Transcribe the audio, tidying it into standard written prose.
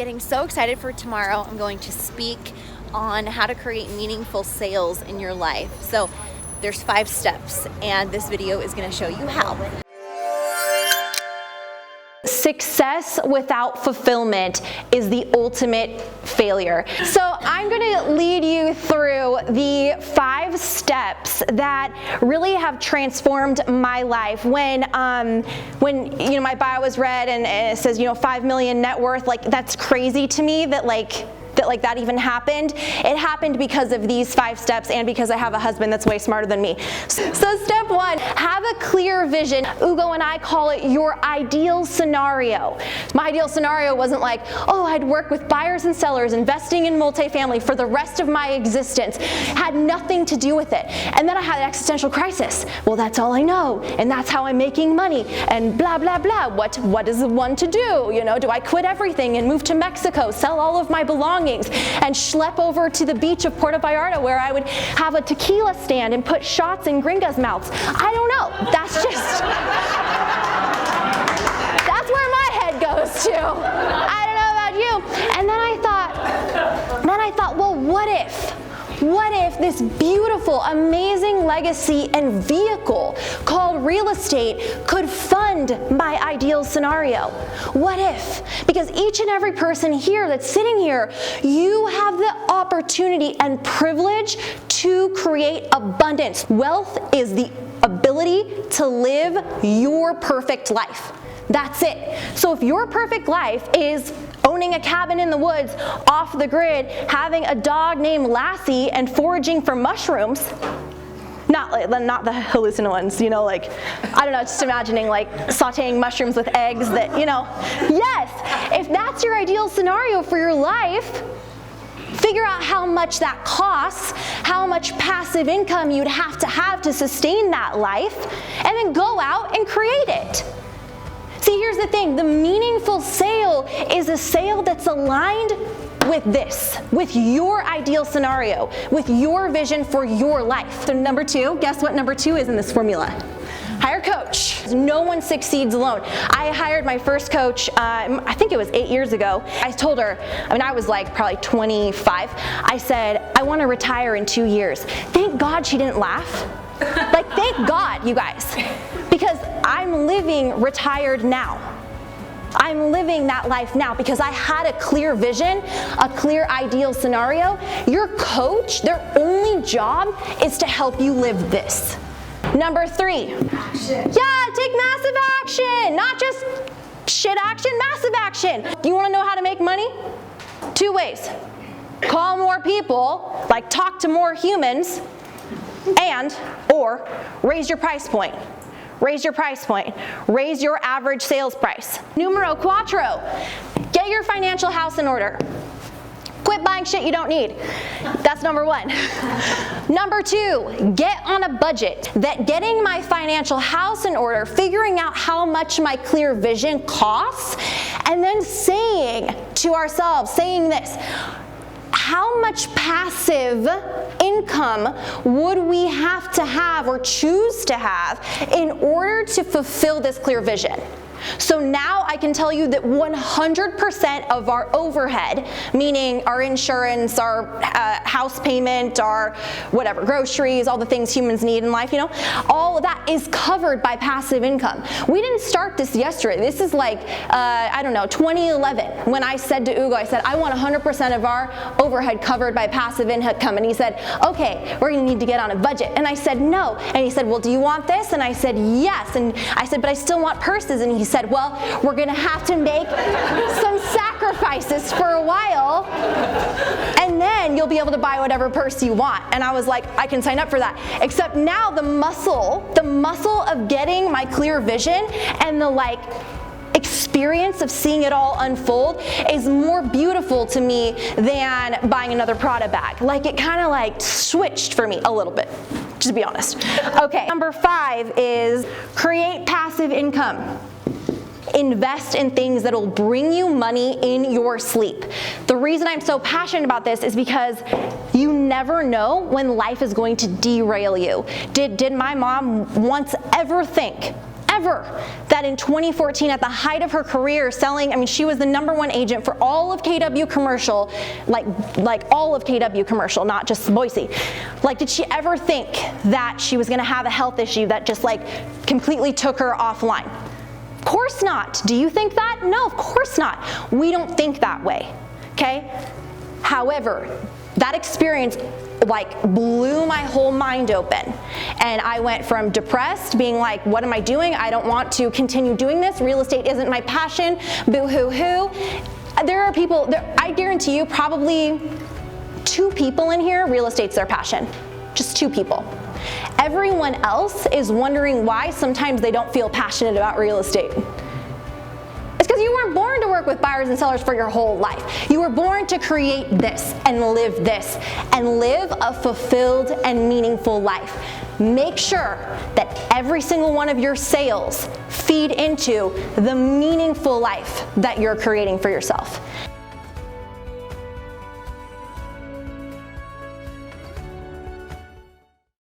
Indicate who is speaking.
Speaker 1: getting so excited for tomorrow. I'm going to speak on how to create meaningful sales in your life. So there's 5 steps, and this video is going to show you how. Success without fulfillment is the ultimate failure. So I'm going to lead you through the 5 steps that really have transformed my life. When my bio was read and it says 5 million net worth, like that's crazy to me that that even happened. It happened because of these 5 steps and because I have a husband that's way smarter than me. So step 1, have a clear vision. Ugo and I call it your ideal scenario. My ideal scenario wasn't like, oh, I'd work with buyers and sellers, investing in multifamily for the rest of my existence. Had nothing to do with it. And then I had an existential crisis. Well, that's all I know, and that's how I'm making money, and blah, blah, blah. What is one to do? Do I quit everything and move to Mexico, sell all of my belongings, and schlep over to the beach of Puerto Vallarta where I would have a tequila stand and put shots in gringas' mouths? I don't know. That's where my head goes to. I don't know about you. And then I thought, well, what if this beautiful, amazing legacy and vehicle called real estate could fund my ideal scenario? What if? Because each and every person here that's sitting here, you have the opportunity and privilege to create abundance. Wealth is the ability to live your perfect life. That's it. So if your perfect life is owning a cabin in the woods, off the grid, having a dog named Lassie, and foraging for mushrooms, not the hallucinant ones, I don't know, just imagining sauteing mushrooms with eggs yes, if that's your ideal scenario for your life, figure out how much that costs, how much passive income you'd have to sustain that life, and then go out and create it. See, here's the thing, the meaningful sale is a sale that's aligned with your ideal scenario, with your vision for your life. So number 2, guess what number 2 is in this formula? Hire a coach. No one succeeds alone. I hired my first coach, I think it was 8 years ago. I told her, I was probably 25. I said, I want to retire in 2 years. Thank God she didn't laugh. Thank God, you guys. Because I'm living retired now. I'm living that life now because I had a clear vision, a clear ideal scenario. Your coach, their only job is to help you live this. Number 3. Action. Yeah, take massive action. Not just shit action, massive action. You want to know how to make money? 2 ways. Call more people, talk to more humans, or raise your price point. Raise your price point. Raise your average sales price. Numero 4, get your financial house in order. Quit buying shit you don't need. That's number 1. Number 2, get on a budget. That getting my financial house in order, figuring out how much my clear vision costs, and then saying to ourselves, this, how much passive income would we have to have or choose to have in order to fulfill this clear vision? So now I can tell you that 100% of our overhead, meaning our insurance, our house payment, our whatever, groceries, all the things humans need in life, all of that is covered by passive income. We didn't start this yesterday. This is 2011, when I said to Ugo, I want 100% of our overhead covered by passive income. And he said, okay, we're going to need to get on a budget. And I said, no. And he said, well, do you want this? And I said, yes. And I said, but I still want purses. And he said, well, we're going to have to make some sacrifices for a while, and then you'll be able to buy whatever purse you want. And I was like, I can sign up for that. Except now the muscle of getting my clear vision and the experience of seeing it all unfold is more beautiful to me than buying another Prada bag. It kind of switched for me a little bit, just to be honest. Okay, number 5 is create passive income. Invest in things that will bring you money in your sleep. The reason I'm so passionate about this is because you never know when life is going to derail you. Did my mom once ever think, that that in 2014, at the height of her career selling, I mean, she was the #1 agent for all of KW commercial, like all of KW commercial, not just Boise. Like, did she ever think that she was gonna have a health issue that just like completely took her offline? Of course not. Do you think that? No, of course not. We don't think that way, okay? However, that experience like blew my whole mind open. And I went from depressed, being like, what am I doing? I don't want to continue doing this. Real estate isn't my passion. Boo-hoo-hoo. There are people, I guarantee you, probably 2 people in here, real estate's their passion. Just 2 people. Everyone else is wondering why sometimes they don't feel passionate about real estate. It's because you weren't born to work with buyers and sellers for your whole life. You were born to create this and live this and live a fulfilled and meaningful life. Make sure that every single one of your sales feed into the meaningful life that you're creating for yourself.